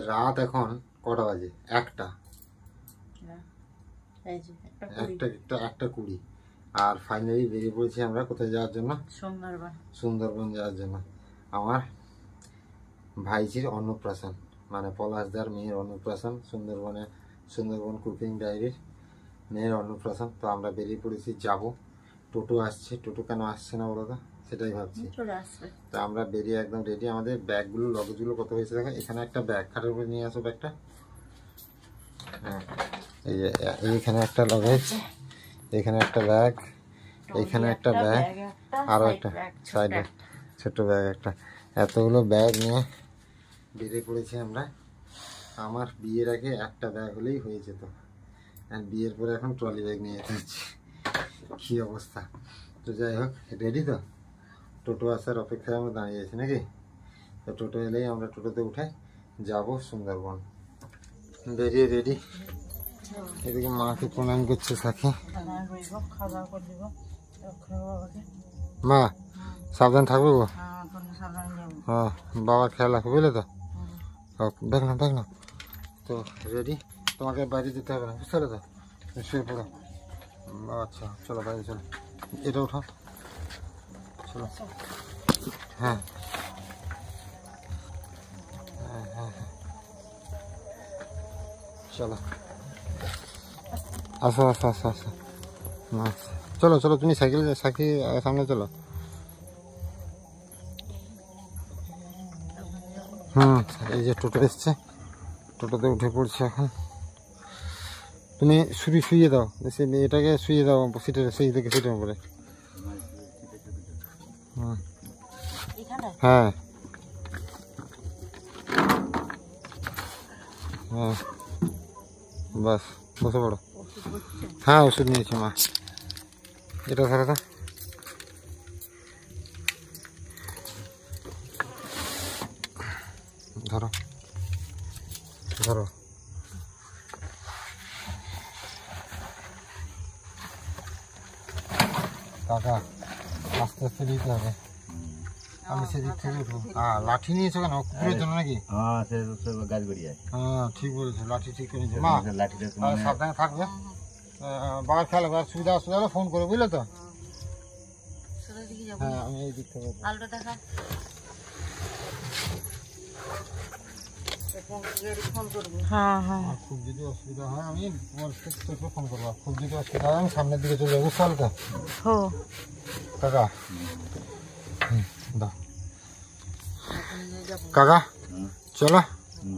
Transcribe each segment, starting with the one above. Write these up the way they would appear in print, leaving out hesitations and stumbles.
রাত এখন কটা বাজে? একটা 1:20। আর ফাইনালি বেরিয়ে পড়েছি আমরা কোথায় যাওয়ার জন্য? সুন্দরবন যাওয়ার জন্য। আমার ভাইজির অন্নপ্রাশন, মানে পলাশদার মেয়ের অন্নপ্রাশন, সুন্দরবন কুকিং ডায়েরির মেয়ের অন্নপ্রাশন। তো আমরা বেরিয়ে পড়েছি, যাব। টোটো আসছে, টোটো কেন আসছে না বলো তো, সেটাই ভাবছি। তো আমরা বেরিয়ে একদম রেডি। আমাদের ব্যাগগুলো, লগেজগুলো কত হয়েছে দেখো। এখানে একটা ব্যাগ, খাটের উপরে নিয়ে আসো ব্যাগটা। হ্যাঁ, এই যে এইখানে একটা লগেজ, এখানে একটা ব্যাগ, এইখানে একটা ব্যাগ, আরও একটা সাইডে ছোট ব্যাগ একটা। এতগুলো ব্যাগ নিয়ে বেরিয়ে পড়েছি আমরা। আমার বিয়ের আগে একটা ব্যাগ হলেই হয়ে যেত, আর বিয়ের পরে এখন ট্রলি ব্যাগ নিয়ে যেতে হচ্ছে। কী অবস্থা! তো যাই হোক, রেডি তো? টোটো আসার অপেক্ষায় আমরা দাঁড়িয়ে আছি নাকি? তো টোটো এলেই আমরা টোটোতে উঠে যাব সুন্দরবন। বেরিয়ে রেডি। এদিকে মাকে প্রণাম করছে সাথী। মা সাবধান থাকবে গো। হ্যাঁ, বাবা খেয়াল রাখবে, বুঝলে তো? দেখ না। তো রেডি, তোমাকে বাইরে যেতে হবে না, বুঝতে পারো তো? শুয়ে পড়ো। আচ্ছা চলো বাইরে চলো, এটা উঠো, চলো। হ্যাঁ, চলো আসো। চলো তুমি সাইকেল সামনে চলো। এই যে টোটো এসছে, টোটোতে উঠে পড়ছে এখন। তুমি শুয়ে দাও, এটাকে শুয়ে দাও সিটের উপরে। হ্যাঁ, বাস বসে পড়ো। হ্যাঁ, ওষুধ নিয়েছি মা। এটা ধরো তো। ধরো কাকা, আস্তে দিতে হবে। আমি সেদিক থেকে উঠবো। লাঠি নিয়েছো কেন? কুকুরের জন্য নাকি? হ্যাঁ, ঠিক বলেছো, লাঠি ঠিক করে নিয়েছো। মা সাবধানে থাকবে, বাবার খেয়াল রাখবে। সুবিধা অসুবিধা হলে ফোন করবে, বুঝলে তো? হ্যাঁ, আমি এই দিক থেকে। খুব যদি অসুবিধা হয় আমি তোকে ফোন করবো। খুব যদি অসুবিধা হয় আমি সামনের দিকে চলে যাবো, বুঝতে পারলে তো? কাকা কাকা চলো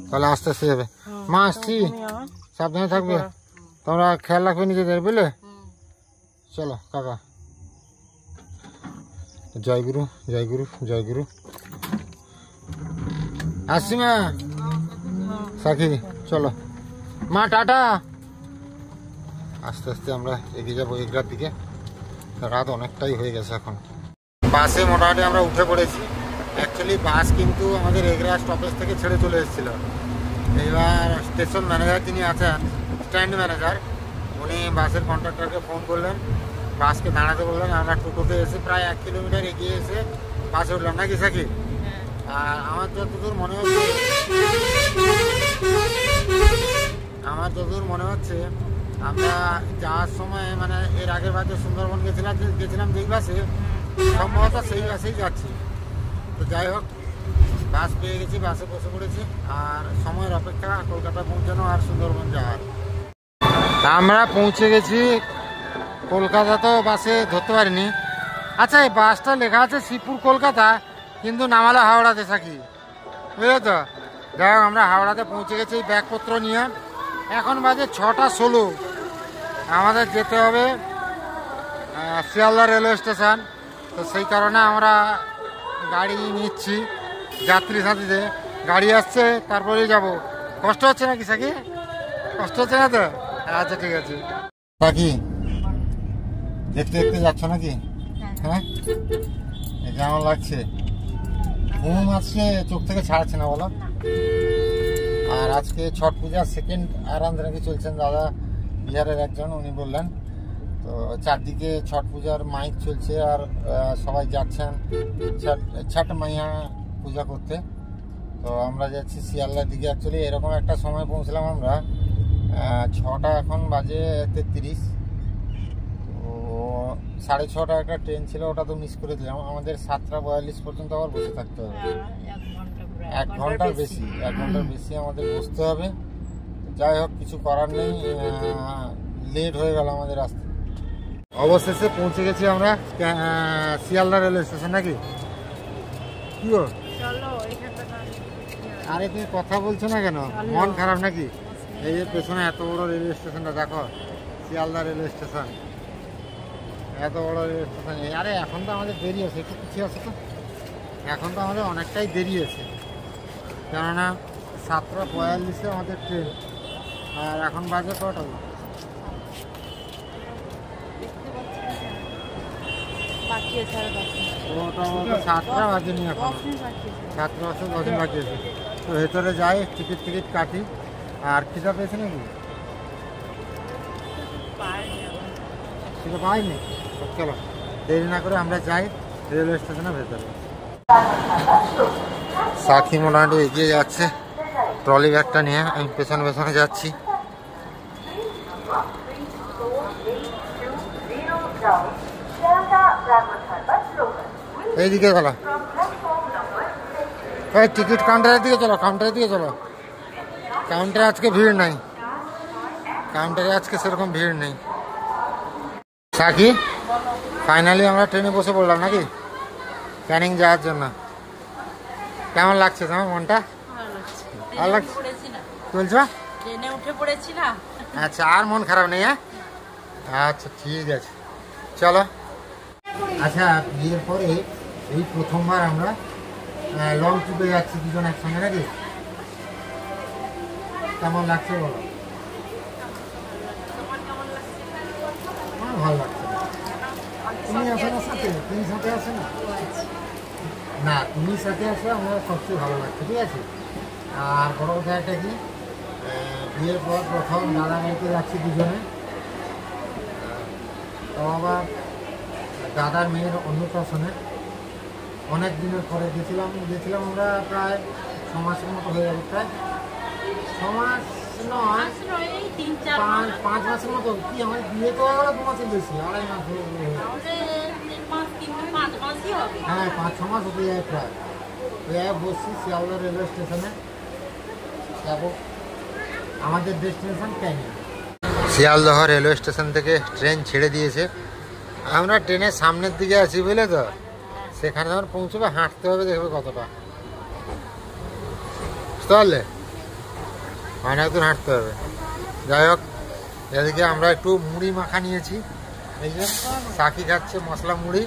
তাহলে, আস্তে আস্তে যাবে। মা আসছি, সাবধানে থাকবে, তোমরা খেয়াল রাখবে নিজেদের, বুঝলে? চলো কাকা। জয় গুরু। আসছি মা। সাকি চলো মা, টাটা। আস্তে আস্তে আমরা এগিয়ে যাবো এগরার দিকে। রাত অনেকটাই হয়ে গেছে এখন। বাসে মোটামুটি আমরা উঠে পড়েছি। অ্যাকচুয়ালি বাস কিন্তু আমাদের এগরা স্টপেজ থেকে ছেড়ে চলে এসেছিলো। এইবার স্টেশন ম্যানেজার যিনি আছেন, স্ট্যান্ড ম্যানেজার, উনি বাসের কন্ট্রাক্টরকে ফোন করলেন, বাসকে দাঁড়াতে বললেন। আমরা টোটোতে এসে প্রায় 1 কিলোমিটার এগিয়ে এসে বাসে উঠলাম, নাকি সাকি? আর আমার যতদূর মনে হচ্ছে আমরা যাওয়ার সময়, মানে এর আগের বার যে সুন্দরবন গেছিলাম যেই বাসে, সম্ভবত সেই বাসেই যাচ্ছি। তো যাই হোক, বাস পেয়ে গেছি, বাসে বসে পড়েছি। আর সময়ের অপেক্ষা কলকাতা পৌঁছানো আর সুন্দরবন যাওয়ার। আমরা পৌঁছে গেছি কলকাতা। তো বাসে ধরতে পারিনি। আচ্ছা, এই বাসটা লেখা আছে শ্রীপুর কলকাতা, কিন্তু নামালা হাওড়াতে থাকি, বুঝলে তো? যাই হোক, আমরা হাওড়াতে পৌঁছে গেছি ব্যাগপত্র নিয়ে। এখন বাজে 6:16। আমাদের যেতে হবে শিয়ালদা রেলওয়ে স্টেশন। তো সেই কারণে আমরা গাড়ি নিচ্ছি, যাত্রী সাথীতে গাড়ি আসছে, তারপরেই যাব। কষ্ট হচ্ছে নাকি সাকি? কষ্ট হচ্ছে না তো? আচ্ছা ঠিক আছে। সাকি দেখতে যাচ্ছ নাকি? হ্যাঁ, কেমন লাগছে? ঘুম আসছে, চোখ থেকে ছাড়ছে না বলো? আর আজকে ছট পূজার সেকেন্ড আরাধনা নাকি চলছেন দাদা বিহারের একজন, উনি বললেন। তো চারদিকে ছট পূজার মাইক চলছে, আর সবাই যাচ্ছেন ছট মাইয়া পূজা করতে। তো তো আমরা যাচ্ছি শিয়ালদার দিকে। অ্যাকচুয়ালি এরকম একটা সময় পৌঁছলাম আমরা, 6টা এখন বাজে 33। তো 6:30 একটা ট্রেন ছিল, ওটা তো মিস করে দিলাম। আমাদের 7টা 42 পর্যন্ত আবার বসে থাকতে হবে, 1 ঘন্টার বেশি আমাদের বসতে হবে। যাই হোক, কিছু করার নেই, লেট হয়ে গেল আমাদের রাস্তা। অবশেষে পৌঁছে গেছি আমরা শিয়ালদা রেলওয়ে স্টেশন। নাকি কি গো? আরে তুমি কথা বলছো না কেন? মন খারাপ নাকি? এই যে পেছনে এত বড় রেলওয়ে স্টেশনটা দেখো, শিয়ালদা রেলওয়ে স্টেশন, এত বড় রেলওয়ে স্টেশন। আরে এখন তো আমাদের দেরি আছে, একটু পিছিয়ে আছে তো, এখন তো আমাদের অনেকটাই দেরি আছে, কেননা 7টা 42-এ আমাদের ট্রেন, আর এখন বাজে কটা? ওটা 7টা বাজেনি, এখন 7টা 10 বাকি আছে। তো ভেতরে যাই, টিকিট কাটি। আর খিদা পেয়েছে নাকি? খিদা পাইনি। চলো দেরি না করে আমরা যাই রেলওয়ে স্টেশনের ভেতরে। সাথী মোটামুটি এগিয়ে যাচ্ছে ট্রলি ব্যাগটা নিয়ে, আমি পেছনে যাচ্ছি। এইদিকে চলো, এই টিকিট কাউন্টারের দিকে চলো, কাউন্টারে আজকে ভিড় নাই, সেরকম ভিড় নেই। সাকি, ফাইনালি আমরা ট্রেনে বসে পড়লাম নাকি, ক্যানিং যাওয়ার জন্য। কেমন লাগছে তোমার মনটা? ভালো লাগছে? চলছো? ট্রেনে উঠে পড়েছি না। আচ্ছা, আর মন খারাপ নেই? আচ্ছা ঠিক আছে, চলো। আচ্ছা, বিয়ের পরে এই প্রথমবার আমরা লং ট্রিপে যাচ্ছি দুজন একসঙ্গে, নাকি? কেমন লাগছে বলো? আমার ভালো লাগছে। তুমি আসো না সাথে? তুমি সাথে আসো না? না, তুমি সাথে আসো, আমার সবচেয়ে ভালো লাগছে, ঠিক আছে? আর বড় কথা একটা কি, বিয়ের পর প্রথম দাদা বাড়িতে যাচ্ছি দুজনে। তো আবার দাদার মেয়ের অন্নপ্রাশনে অনেক দিনের পরে গেছিলাম আমরা, প্রায় 6 মাসের মতো হয়ে যাবে, প্রায় 6 মাস নয়, 5 মাসের মতো। কি আমার বিয়ে তো হয়ে গেল 2 মাসের বেশি, 2.5 মাস হয়ে গেল। হ্যাঁ, 5-6 মাস হতে যায় প্রায়। বসছি শিয়ালদা রেলওয়ে স্টেশনে, যাবো আমাদের destination Canning. Sealdah railway station থেকে ট্রেন ছেড়ে দিয়েছে। আমরা ট্রেনের সামনের দিকে আছি, বুঝলে তো, সেখানে আমার পৌঁছবে, হাঁটতে হবে, দেখবে কতটা, বুঝতে পারলে? অনেক দূর হাঁটতে হবে। যাই হোক, এদিকে আমরা একটু মুড়ি মাখা নিয়েছি, এই যে সাকি খাচ্ছে মশলা মুড়ি,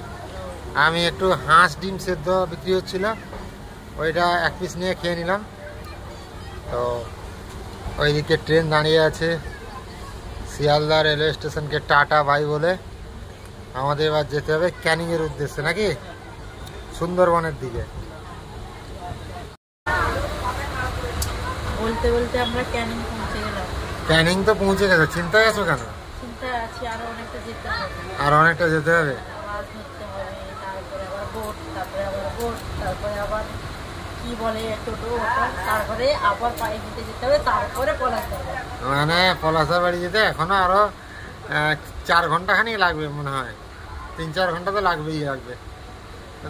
আমি একটু হাঁস ডিম সেদ্ধ বিক্রি হচ্ছিল, ওইটা 1 পিস নিয়ে খেয়ে নিলাম। তো ওইদিকে ট্রেন দাঁড়িয়ে আছে, শিয়ালদা রেলওয়ে স্টেশনকে টাটা বাই বলে আমাদের এবার যেতে হবে ক্যানিংয়ের উদ্দেশ্যে, নাকি সুন্দরবনের দিকে। বলতে বলতে আমরা ক্যানিং পৌঁছে গেলাম। ক্যানিং তো পৌঁছে গেছে, চিন্তায় আছো কেন? চিন্তায় আছি, আরো অনেকটা যেতে হবে। মাছ ধরতে হবে, তারপরে আবার বোট, তারপরে আবার কি বলে টোটো, তারপরে আবার পায়ে হেঁটে যেতে হবে, তারপরে পলাশবাড়ি। মানে পলাশবাড়ি যেতে এখনো আরো 4 ঘন্টা খানিক লাগবে মনে হয়, 3-4 ঘন্টা তো লাগবেই।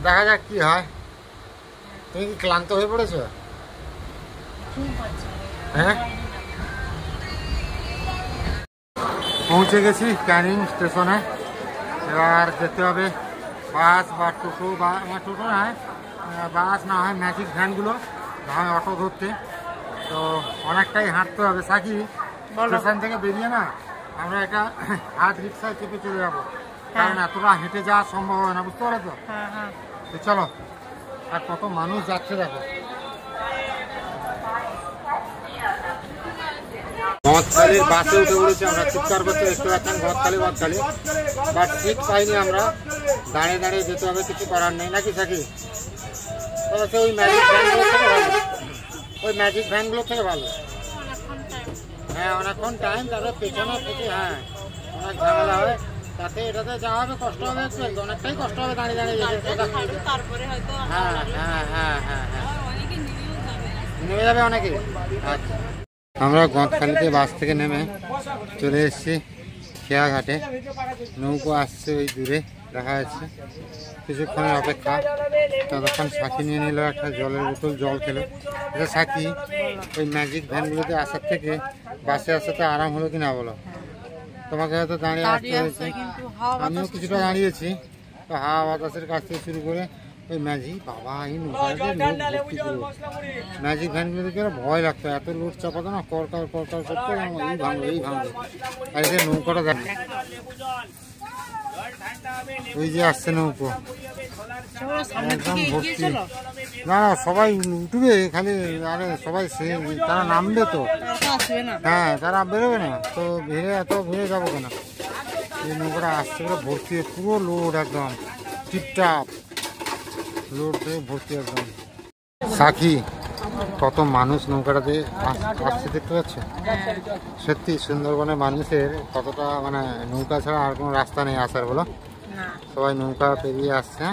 দেখা যাক কি হয়। তুমি কি ক্লান্ত হয়ে পড়েছো? হ্যাঁ, পৌঁছে গেছি ক্যানিং স্টেশনে। এবার যেতে হবে বাস বা টোটো, বা টোটো নয়, বাস না হয় ম্যাজিক ভ্যানগুলো, না হয় অটো ধরতে। তো অনেকটাই হাঁটতে হবে। সাকি, স্টেশন থেকে বেরিয়ে না আমরা একটা হাত রিক্সায় চেপে চলে যাবো, কারণ এতটা হেঁটে যাওয়া সম্ভব হয় না, বুঝতে পারো তো? তো চলো, আর কত মানুষ যাচ্ছে দেখো। গদখালির বাসে উঠে পড়েছি আমরা, চিৎকার করতে দেখতে পাচ্ছেন গদখালি, বাট সিট পাইনি আমরা, দাঁড়িয়ে যেতে হবে, কিছু করার নেই, নাকি সাকি? ওই ম্যাজিক ভ্যানগুলো থেকে ভালো। হ্যাঁ, অনেকক্ষণ টাইম, তারপরে পেছনে থেকে অনেক ঝামেলা হয়, তাতে এটাতে যাওয়া হবে, কষ্ট হবে, একটু অনেকটাই কষ্ট হবে দাঁড়িয়ে যেতে। নেমে যাবে অনেকে। আচ্ছা, আমরা গঁদখালিতে বাস থেকে নেমে চলে এসেছি খেয়াঘাটে। নৌকো আসছে ওই দূরে দেখা যাচ্ছে, কিছুক্ষণের অপেক্ষা। ততক্ষণ সাক্ষী নিয়ে নিল একটা জলের বোতল, জল খেলো। এটা সাক্ষী, ওই ম্যাজিক ভ্যানগুলোতে আসার থেকে বাসে আসাতে আরাম হলো কিনা বলো? তোমাকে হয়তো দাঁড়িয়ে আসতে হয়েছে, আমিও কিছুটা দাঁড়িয়েছি। তো হাওয়া বাতাসের কাছ থেকে শুরু করে ওই ম্যাজিক, বাবা এই নৌকাতে লোক ভর্তি পুরো। ম্যাজিক ভ্যানগুলোতে কি ভয় লাগতো, এত লোড চাপাতো না, করকার করকার করতো, এই ভাঙলো এই ভাঙলো। আর এই যে নৌকাটা দেখ, ওই যে আসছে নৌকো একদম ভর্তি। না না সবাই উঠবে খালি, আরে সবাই তারা নামবে তো, হ্যাঁ তারা বেরোবে না তো, ভিড়ে এত ভিড়ে যাবো কেন। এই নৌকাটা আসছে ভর্তি, পুরো লোড একদম টিপটাপ লোড দিয়ে ভর্তি একদম। সাক্ষী, কত মানুষ নৌকাটাতে আসছে দেখতে পাচ্ছ। সত্যি সুন্দরবনের মানুষের কতটা মানে নৌকা ছাড়া আর কোনো রাস্তা নেই আসার, বলো? সবাই নৌকা পেরিয়ে আসছে।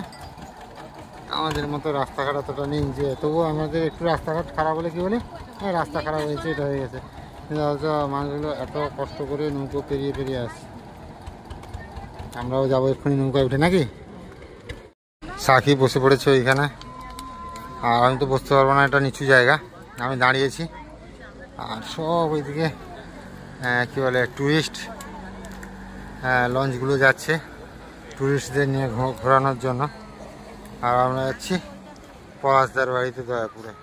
আমাদের মতো রাস্তাঘাট অতটা নেই, যে তবুও আমাদের একটু রাস্তাঘাট খারাপ হলে কি বলে, হ্যাঁ রাস্তা খারাপ হয়েছে এটা হয়ে গেছে, কিন্তু হয়তো মানুষগুলো এত কষ্ট করে নৌকো পেরিয়ে পেরিয়ে আসছে। আমরাও যাবো এক্ষুনি নৌকায় উঠে নাকি। সাক্ষী বসে পড়েছে ওইখানে, আর আমি তো বসতে পারবো না, এটা নিচু জায়গা, আমি দাঁড়িয়েছি। আর সব ওইদিকে কী বলে ট্যুরিস্ট লঞ্চগুলো যাচ্ছে ট্যুরিস্টদের নিয়ে ঘোরানোর জন্য। আর আমরা যাচ্ছি পলাশদার বাড়িতে দয়াপুরে।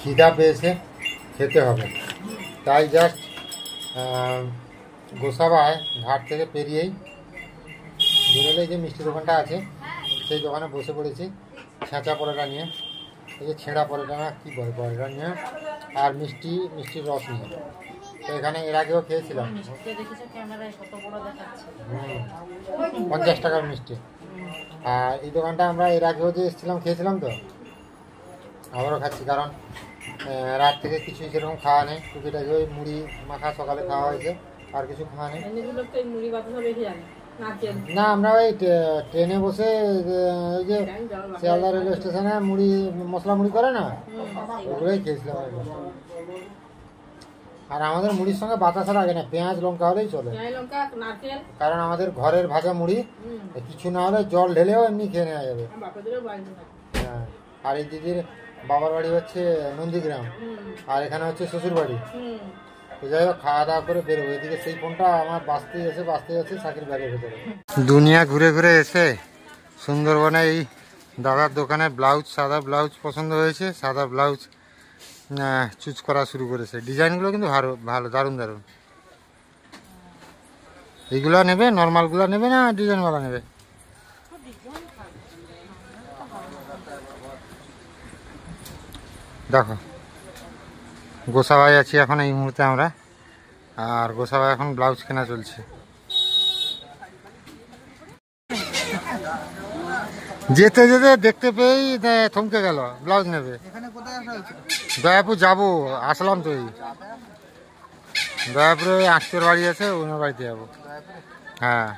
খিদা পেয়েছে, খেতে হবে, তাই জাস্ট গোসাবায় ঘাট থেকে পেরিয়েই বেরোলে যে মিষ্টি দোকানটা আছে সেই দোকানে বসে পড়েছি ছেঁচা পরোটা নিয়ে, এই যে ছেঁড়া পরোটা না কী বলে পরোটা নিয়ে, আর মিষ্টির রস নিয়ে। তো এখানে এর আগেও খেয়েছিলাম 50 টাকার মিষ্টি। আর এই দোকানটা আমরা এর আগেও যে এসেছিলাম খেয়েছিলাম, তো আবারও খাচ্ছি, কারণ রাত থেকে কিছুই সেরকম খাওয়া নেই, টুকিটাকি ওই মুড়ি মাখা সকালে খাওয়া হয়েছে, আর কিছু খাওয়া নেই। না আমরা ওই ট্রেনে বসে ওই যে শিয়ালদা রেলওয়ে স্টেশনে মুড়ি মশলা মুড়ি করে না, ওগুলোই খেয়েছিলাম। আর আমাদের মুড়ির সঙ্গে বাতাসা লাগে না, পেঁয়াজ লঙ্কা হলেই চলে, কারণ আমাদের ঘরের ভাজা মুড়ি, কিছু না হলে জল ঢেলেও এমনি খেয়ে নেওয়া যাবে। হ্যাঁ, আর এই দিদির বাবার বাড়ি হচ্ছে নন্দীগ্রাম, আর এখানে হচ্ছে শ্বশুর বাড়ি। তো যাই হোক, খাওয়া দাওয়া করে বেরোবো। এদিকে সেই ফোনটা আমার বাঁচতে যাচ্ছে সাকির ব্যাগের ভেতরে। দুনিয়া ঘুরে ঘুরে এসে সুন্দরবনে এই দাদার দোকানে ব্লাউজ, সাদা ব্লাউজ পছন্দ হয়েছে, সাদা ব্লাউজ চুজ করা শুরু করেছে। ডিজাইনগুলো কিন্তু ভালো দারুণ দারুণ। এইগুলো নেবে, নর্মালগুলো নেবে না ডিজাইনওয়ালা নেবে? দেখো গোসাবাই আছি এখন এই মুহূর্তে আমরা, আর গোসাবাই এখন ব্লাউজ কেনা চলছে। যেতে যেতে দেখতে পেয়েই থমকে গেল, ব্লাউজ নেবে। দয়াপুর যাবো, আসলাম তো, এই দয়াপুরে আত্মীয়র বাড়ি আছে, ওনার বাড়িতে যাবো। হ্যাঁ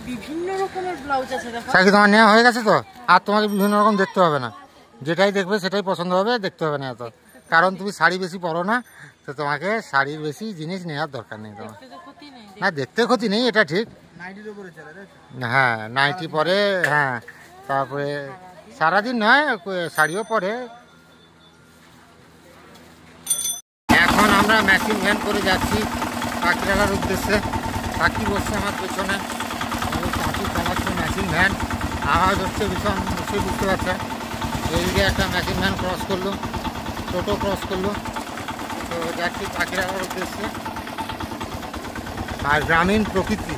বিভিন্ন রকমের ব্লাউজ আছে, সাকি তোমার নেওয়া হয়ে গেছে তো, আর তোমাকে বিভিন্ন রকম দেখতে হবে না, যেটাই দেখবে সেটাই পছন্দ হবে, দেখতে হবে না এত, কারণ তুমি শাড়ি বেশি পরো না, তো তোমাকে শাড়ির বেশি জিনিস নেওয়ার দরকার নেই তোমার। না দেখতে ক্ষতি নেই, এটা ঠিক। হ্যাঁ নাইটি পরে, হ্যাঁ তারপরে সারাদিন নয় শাড়িও পরে। এখন আমরা মেশিন ভ্যান করে যাচ্ছি পাখিরালার উদ্দেশ্যে। পাখি বসছে আমার পেছনে, পাখি চালাচ্ছে মেশিন ভ্যান, আওয়াজ হচ্ছে ভীষণ, নিশ্চয়ই বুঝতে পারছে। এইদিকে একটা মেশিন ভ্যান ক্রস করলো, টোটো ক্রস করলো, তো যাচ্ছি পাখিরালার উদ্দেশ্যে। আর গ্রামীণ প্রকৃতি,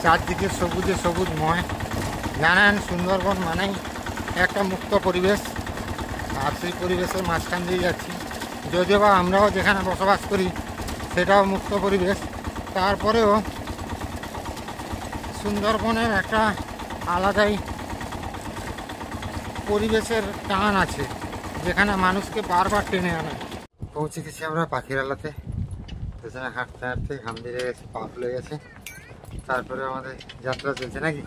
চারদিকে সবুজে সবুজময়। জানেন সুন্দরবন মানেই একটা মুক্ত পরিবেশ, আর সেই পরিবেশের মাঝখান দিয়ে যাচ্ছি। যদিও বা আমরাও যেখানে বসবাস করি সেটাও মুক্ত পরিবেশ, তারপরেও সুন্দরবনের একটা আলাদাই পরিবেশের টান আছে, যেখানে মানুষকে বারবার টেনে আনে। পৌঁছে গেছি আমরা পাখিরালাতে। পেছনে হাঁটতে হাঁটতে ঘাম দিয়ে গেছে, পা ফুলে গেছে। তারপরে আমাদের যাত্রা চলছে নাকি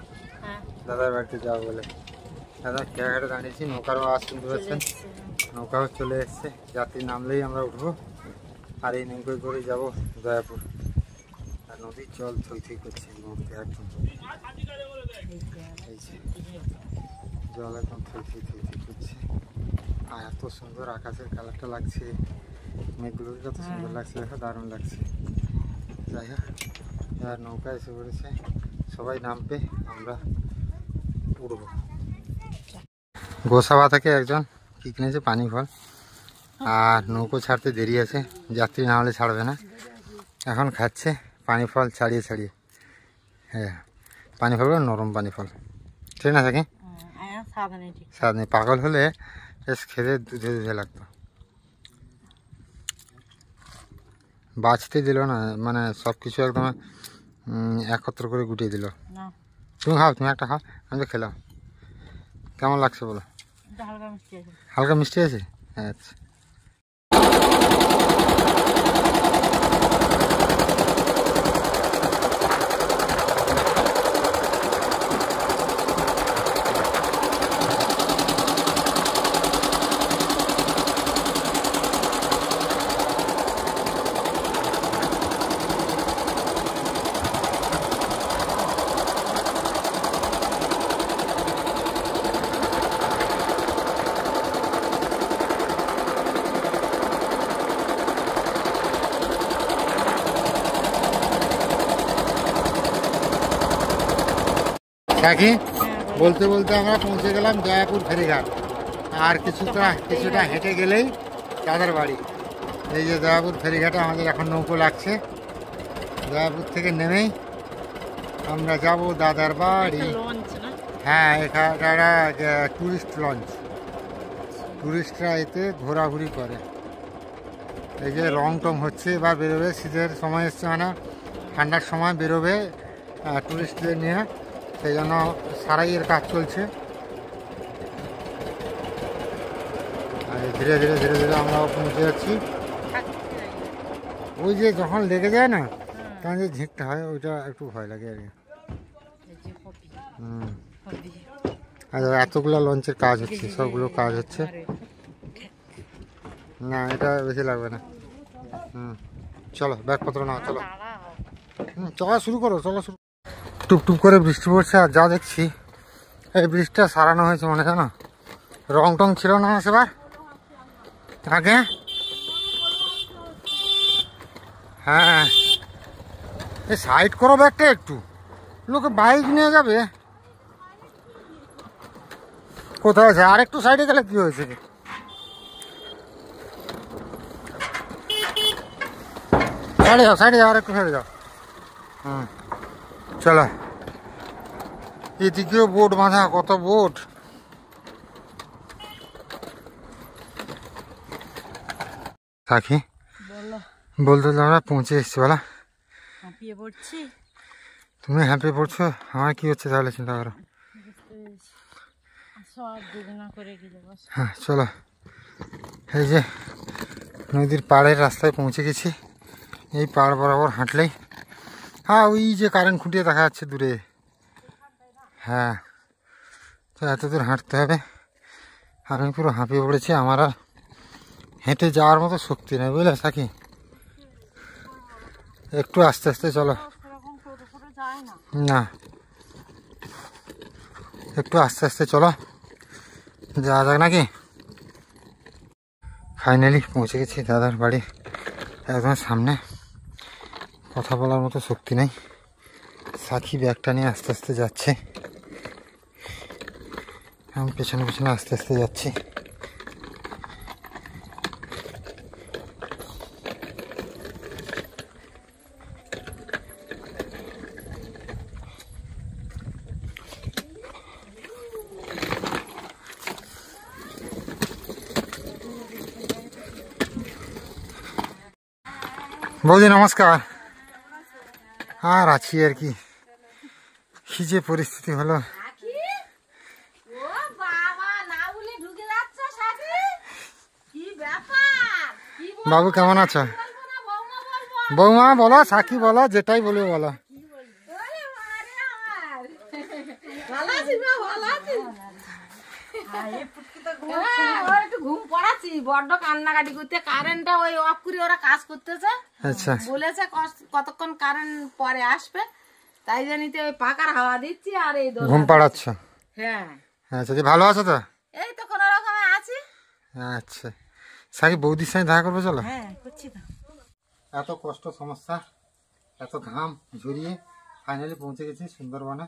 দাদার বাড়িতে যাবো বলে। দাদা খেয়াঘাটে দাঁড়িয়েছি, নৌকারও আওয়াজ শুনতে পাচ্ছেন, নৌকাও চলে এসছে। যাত্রী নামলেই আমরা উঠবো, আর এই নৌকায় করে যাবো দয়াপুর। আর নদীর জল থই থই করছে এই মুহূর্তে একদম, জল একদম থই থই থই থই করছে। আর এত সুন্দর আকাশের কালারটা লাগছে, মেঘগুলোকে কত সুন্দর লাগছে, দেখো দারুণ লাগছে। যাই হোক, আর নৌকা এসে পড়েছে, সবাই নামবে, আমরা উঠবো। গোসাবা থেকে একজন কি কিনেছে পানি ফল, আর নৌকো ছাড়তে দেরি আছে, যাত্রী না হলে ছাড়বে না। এখন খাচ্ছে পানি ফল ছাড়িয়ে ছাড়িয়ে। হ্যাঁ, পানি ফলগুলো নরম পানি ফল, ঠিক না থাকে স্বাদ নেই। পাগল হলে বেশ খেতে দুধে দুধে লাগতো। বাঁচতে দিল না, মানে সব কিছু একদম একত্র করে গুটিয়ে দিল। তুমি খাও, তুমি একটা খাও, আমি তো খেলাম। কেমন লাগছে বলো? হালকা মিষ্টি আছে, আচ্ছা। কাকি বলতে বলতে আমরা পৌঁছে গেলাম দয়াপুর ফেরিঘাট। আর কিছুটা হেঁটে গেলেই দাদার বাড়ি। এই যে দয়াপুর ফেরিঘাটে আমাদের এখন নৌকো লাগছে। দয়াপুর থেকে নেমেই আমরা যাব দাদার বাড়ি। হ্যাঁ, এখানটা টুরিস্ট লঞ্চ, টুরিস্টরা এতে ঘোরাঘুরি করে। এই যে রং টং হচ্ছে, এবার বেরোবে, শীতের সময় এসছে, মানে ঠান্ডার সময় বেরোবে টুরিস্টদের নিয়ে, সেই জন্য সারাইয়ের কাজ চলছে। আর ধীরে ধীরে ধীরে ধীরে আমরাও পৌঁছে যাচ্ছি। ওই যে যখন লেগে যায় না, তখন যে ঝিঁকটা হয়, ওইটা একটু ভয় লাগে আর কি। আর এতগুলো লঞ্চের কাজ হচ্ছে, সবগুলো কাজ হচ্ছে না, এটা বেশি লাগবে না। চলো ব্যাগপত্র নাও, চলো চলা শুরু করো, চলো শুরু। টুপটুপ করে বৃষ্টি পড়ছে, আর যা দেখছি এই বৃষ্টিটা সারানো হয়েছে মনে, জানো রং টং ছিল না সেবার আগে। হ্যাঁ, এই সাইড করো ব্যাগটা একটু, লোকে বাইক নিয়ে যাবে। কোথায় আছে? আর একটু সাইডে গেলে কি হয়েছে? সাইডে যাও, সাইডে যাও, আর একটু সাইডে যাও। চলো, এদিকেও বোট বাঁধা, কত বোট। থাকি বলতে আমরা পৌঁছে এসছি, বলা তুমি হ্যাপি পড়ছো, আমার কি হচ্ছে তাহলে চিন্তা করো। হ্যাঁ চলো, এই যে নদীর পাড়ের রাস্তায় পৌঁছে গেছি। এই পাড় বরাবর হাঁটলেই, হ্যাঁ ওই যে কারেন্ট খুঁটিয়ে দেখা যাচ্ছে দূরে। হ্যাঁ, তো এত দূর হাঁটতে হবে। আর আমি পুরো হাঁপিয়ে পড়েছি, আমার আর হেঁটে যাওয়ার মতো শক্তি নেই, বুঝলে সাকি। একটু আস্তে আস্তে চলো, না একটু আস্তে আস্তে চলো, যাওয়া যাক নাকি। ফাইনালি পৌঁছে গেছি দাদার বাড়ি একদম সামনে। কথা বলার মতো শক্তি নেই। সাকি ব্যাগটা নিয়ে আস্তে আস্তে যাচ্ছে, আমি পেছনে পেছনে আস্তে আস্তে যাচ্ছি। বৌদি নমস্কার। আর আছি আর কি, কি যে পরিস্থিতি হলো। বাবু কেমন আছো? বৌমা বলো, সাকি বলো, যেটাই বলবে বলো। ঘুম পড়াচ্ছি, বড্ড কান্নাকাটি করতে, কারেন্টটা ওই অফ করে ওরা কাজ করতেছে। আচ্ছা, বলেছে কতক্ষণ কারেন্ট পরে আসবে, তাই জানিতে ওই পাকার হাওয়া দিচ্ছি আর এই ঘুম পাড়াচ্ছ? হ্যাঁ। আচ্ছা, ভালো আছো তো? এই তো কোন রকমে আছি। আচ্ছা, সাকি বৌদির সঙ্গে দেখা করবো চলো। হ্যাঁ করছি তো। এত কষ্ট, সমস্যা, এত ঘাম ঝরিয়ে ফাইনালি পৌঁছে গেছি সুন্দরবনে,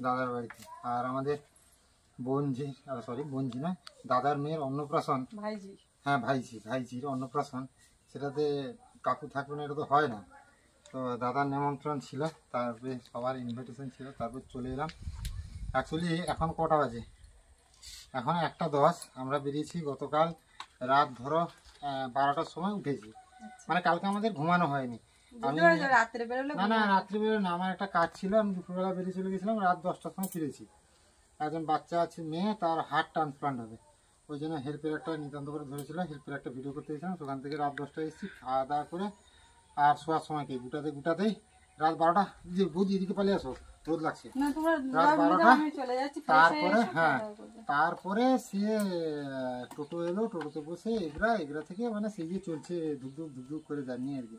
দাদার বাড়িতে। আর আমাদের বোনঝি, সরি বোনঝি না, দাদার মেয়ের অন্নপ্রাশন। হ্যাঁ ভাইঝির অন্নপ্রাশন, সেটাতে কাকু থাকবে না, এটা তো হয় না। তো দাদার নিমন্ত্রণ ছিল, তারপরে সবার ইনভিটেশন ছিল, তারপর চলে এলাম। অ্যাকচুয়ালি এখন কটা বাজে? এখন 1:10। আমরা বেরিয়েছি গতকাল রাত ধরো 12টার সময় উঠেছি। মানে কালকে আমাদের ঘুমানো হয়নি। আমি রাত্রে বেরোলে না রাত্রে বেরো না, আমার একটা কাজ ছিল, আমি দুপুরবেলা বেরিয়ে চলে গেছিলাম, রাত 10টার সময় ফিরেছি। একজন বাচ্চা আছে, মেয়ে, তার হার্ট ট্রান্সপ্লান্ট হবে, ওই জন্য হেল্পের একটা নিতান্ত করে ধরেছিল, হেল্পের একটা ভিডিও করতে গেছিলাম। সেখান থেকে রাত 10টায় এসেছি, খাওয়া দাওয়া করে আর শোয়ার সময় কি গুটাতেই রাত 12টা। যে বুঝি এদিকে পালিয়ে আসো, রোদ লাগছে, রাত 12টা। তারপরে তারপরে সে টোটো এলো, টোটোতে বসে এগরা থেকে মানে সেই যে চলছে ধুকধুক করে জানি আর কি।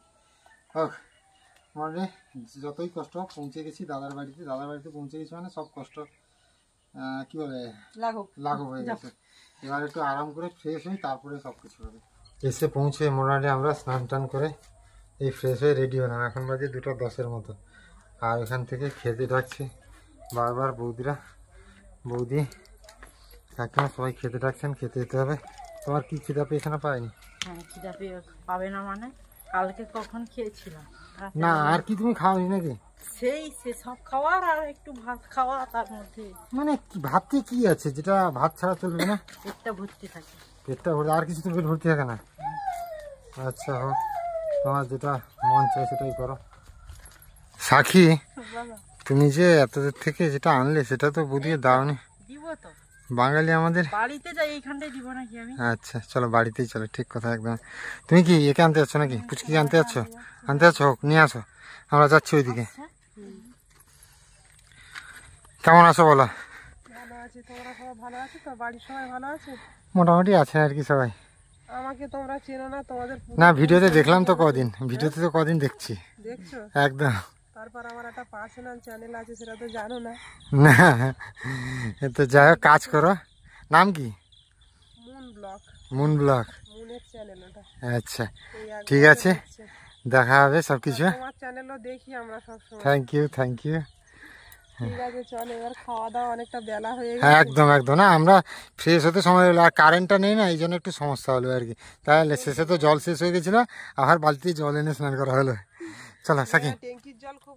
মানে যতই কষ্ট হোক পৌঁছে গেছি দাদার বাড়িতে পৌঁছে গেছি, মানে সব কষ্ট কি বলে লাঘব হয়ে গেছে। এবার একটু আরাম করে ফ্রেশ হই, তারপরে সব কিছু হবে। এসে পৌঁছে মোটামুটি আমরা স্নান টান করে এই ফ্রেশ হয়ে রেডি হলাম। এখন বাজে 2:10 মতো। আর এখান থেকে খেতে ডাকছে বারবার বৌদি কাকিমা সবাই খেতে ডাকছেন, খেতে যেতে হবে। তোমার কি খিদা পেয়েছে? পাইনি। হ্যাঁ, খিদা পাবে না মানে কালকে কখন খেয়েছিলাম না, আর কি তুমি খাওনি নাকি? সে সব খাওয়ার আর একটু ভাত খাওয়া, তার মধ্যে মানে ভাতে কি আছে যেটা ভাত ছাড়া চলবে না? পেটটা ভর্তি থাকে। পেটটা ভর্তি, আর কিছু তো পেট ভর্তি থাকে না? আচ্ছা হোক, তোমার যেটা মন চাই সেটাই করো। সাক্ষী, তুমি যে এত দূর থেকে যেটা আনলে সেটা তো বুঝিয়ে দাওনি। দিব তো, বাঙালি আমাদের বাড়িতে যাই, এইখানটাই দিব নাকি আমি? আচ্ছা চলো, বাড়িতেই চলো, ঠিক কথা একদম। তুমি কি একে আনতে যাচ্ছ নাকি? পুচকি আনতে যাচ্ছ? হোক, নিয়ে আসো, আমরা যাচ্ছি ওইদিকে। কেমন আছো বলো? ভালো আছি, তোমরা সবাই ভালো আছো তো? বাড়ির সবাই ভালো আছে? মোটামুটি আছে আর কি সবাই। আমাকে তোমরা চেনো না, তোমাদের না ভিডিওতে দেখলাম তো কদিন, দেখছি। দেখছো? একদম। তারপর আমার একটা পার্সোনাল চ্যানেল আছে, সেটা তো জানো না। না তো যাই হোক, কাজ করো। নাম কি? Moon blog. মুনের চ্যানেল ওটা। আচ্ছা ঠিক আছে, দেখা হবে সবকিছু। তোমার চ্যানেলও দেখি আমরা সব সময়। Thank you. ঠিক আছে, চলো এবার খাওয়া দাওয়া, অনেকটা বেলা হয়ে গেছে। একদম না, আমরা ফ্রেশ হতে সময় হলো, আর কারেন্টটা নেই না, এই জন্য একটু সমস্যা হলো আর কি। তাহলে শেষে তো জল শেষ হয়ে গেছিল, আবার বালতি জল এনে স্নান করা হলো। চলো সাকি, ট্যাঙ্কির জল খুব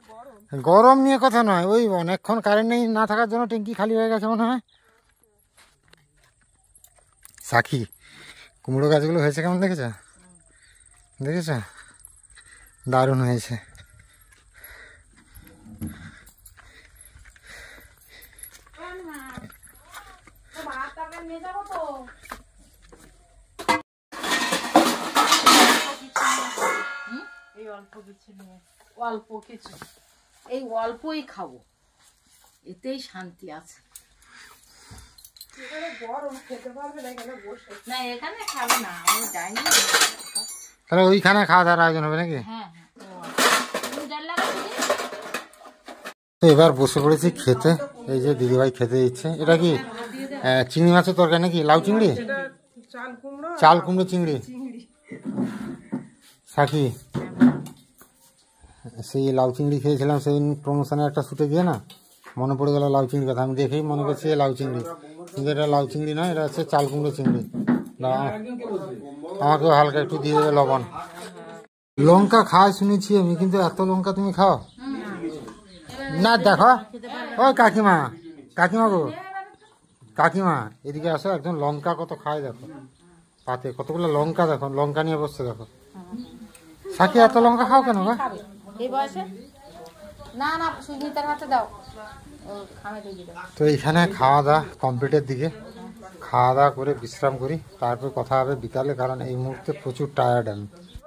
গরম নিয়ে কথা নয়, ওই অনেকক্ষণ কারেন্ট নেই না থাকার জন্য ট্যাঙ্কি খালি হয়ে গেছে মনে হয়। সাকি, কুমড়ো গাছগুলো হয়েছে কেমন দেখেছ? দারুণ হয়েছে। অল্প কিছু, এই অল্পই খাবো, এতেই শান্তি আছে। না এখানে খাবে না, আমি যাইনি। তাহলে ওইখানে খাওয়া দাওয়ার আয়োজন হবে নাকি? হ্যাঁ। তো এবার বসে পড়েছি খেতে। এই যে দিদিভাই খেতে দিচ্ছে। এটা কি চিংড়ি মাছের তরকারি নাকি? লাউ চিংড়ি, চাল কুমড়ো চিংড়ি। সাকি, সেই লাউ চিংড়ি খেয়েছিলাম সেই প্রমোশনের একটা শুটে গিয়ে, না মনে পড়ে গেল লাউ চিংড়ি কথা। আমি দেখেই মনে করছি লাউ চিংড়ি, কিন্তু এটা লাউ চিংড়ি নয়, এটা হচ্ছে চাল কুমড়ো চিংড়ি। আমাকেও হালকা একটু দিয়ে দেবে লবণ। লঙ্কা খাওয়াই শুনেছি আমি, কিন্তু এত লঙ্কা তুমি খাও না? দেখো ও কাকিমা গো, কাকিমা এদিকে আসো, একদম লঙ্কা কত খায় দেখো, পাতে কতগুলো লঙ্কা, দেখো লঙ্কা নিয়ে বসছে দেখো। সাকি এত লঙ্কা খাও কেন গা? খাবে এই বয়সে? না না, সুস্মিতার হাতে দাও, ও খামে দিয়ে দাও। তো এইখানে খাওয়া দাওয়া কমপ্লিটের দিকে, খাওয়া দাওয়া করে বিশ্রাম করি, তারপর কথা হবে বিকালে, কারণ এই মুহূর্তে প্রচুর টায়ার্ড আমি।